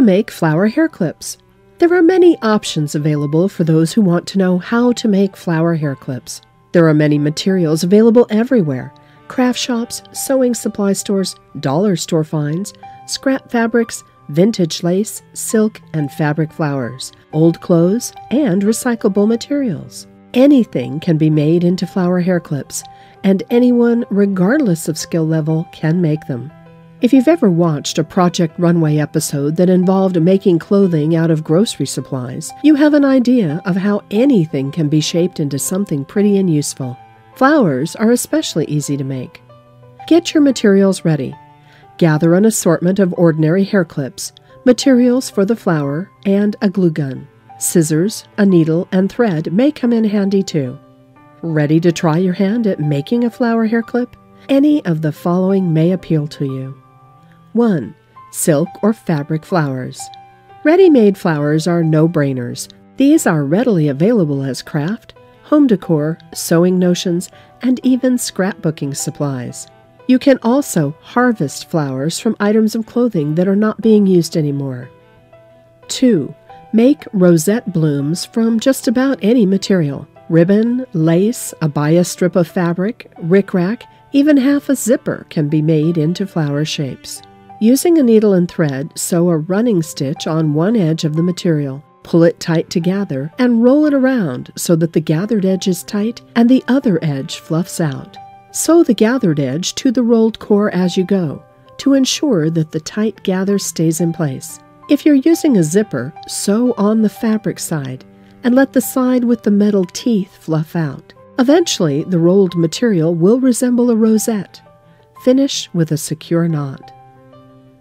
to make flower hair clips. There are many options available for those who want to know how to make flower hair clips. There are many materials available everywhere: craft shops, sewing supply stores, dollar store finds, scrap fabrics, vintage lace, silk and fabric flowers, old clothes, and recyclable materials. Anything can be made into flower hair clips, and anyone, regardless of skill level, can make them. If you've ever watched a Project Runway episode that involved making clothing out of grocery supplies, you have an idea of how anything can be shaped into something pretty and useful. Flowers are especially easy to make. Get your materials ready. Gather an assortment of ordinary hair clips, materials for the flower, and a glue gun. Scissors, a needle, and thread may come in handy too. Ready to try your hand at making a flower hair clip? Any of the following may appeal to you. 1. Silk or fabric flowers. Ready-made flowers are no-brainers. These are readily available as craft, home decor, sewing notions, and even scrapbooking supplies. You can also harvest flowers from items of clothing that are not being used anymore. 2. Make rosette blooms from just about any material. Ribbon, lace, a bias strip of fabric, rickrack, even half a zipper can be made into flower shapes. Using a needle and thread, sew a running stitch on one edge of the material. Pull it tight to gather and roll it around so that the gathered edge is tight and the other edge fluffs out. Sew the gathered edge to the rolled core as you go to ensure that the tight gather stays in place. If you're using a zipper, sew on the fabric side and let the side with the metal teeth fluff out. Eventually, the rolled material will resemble a rosette. Finish with a secure knot.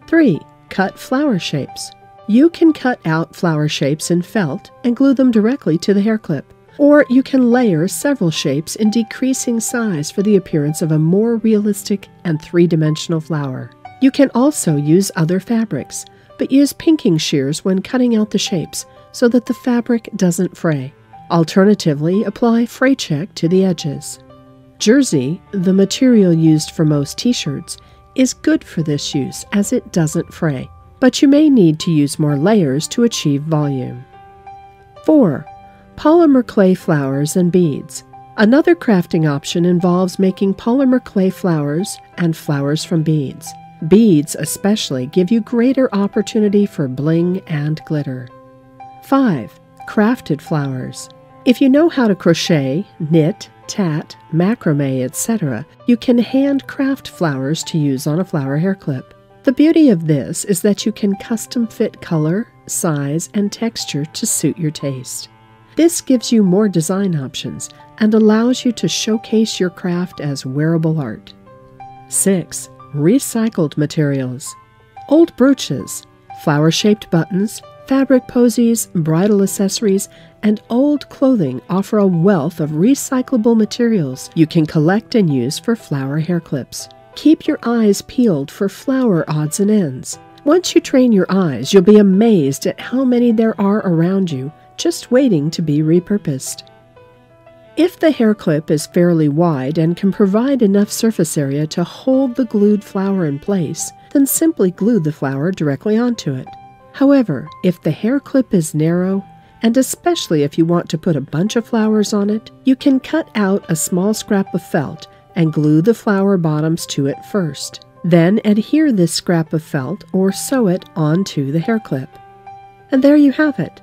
3. Cut flower shapes. You can cut out flower shapes in felt and glue them directly to the hair clip, or you can layer several shapes in decreasing size for the appearance of a more realistic and three-dimensional flower. You can also use other fabrics, but use pinking shears when cutting out the shapes so that the fabric doesn't fray. Alternatively, apply fray check to the edges. Jersey, the material used for most t-shirts, is good for this use as it doesn't fray, but you may need to use more layers to achieve volume. 4. Polymer clay flowers and beads. Another crafting option involves making polymer clay flowers and flowers from beads. Beads especially give you greater opportunity for bling and glitter. 5. Crafted flowers. If you know how to crochet, knit, tat, macrame, etc., you can handcraft flowers to use on a flower hair clip. The beauty of this is that you can custom fit color, size, and texture to suit your taste. This gives you more design options and allows you to showcase your craft as wearable art. 6. Recycled materials. Old brooches, flower-shaped buttons, fabric posies, bridal accessories, and old clothing offer a wealth of recyclable materials you can collect and use for flower hair clips. Keep your eyes peeled for flower odds and ends. Once you train your eyes, you'll be amazed at how many there are around you, just waiting to be repurposed. If the hair clip is fairly wide and can provide enough surface area to hold the glued flower in place, then simply glue the flower directly onto it. However, if the hair clip is narrow, and especially if you want to put a bunch of flowers on it, you can cut out a small scrap of felt and glue the flower bottoms to it first. Then adhere this scrap of felt or sew it onto the hair clip. And there you have it.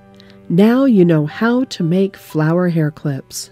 Now you know how to make flower hair clips.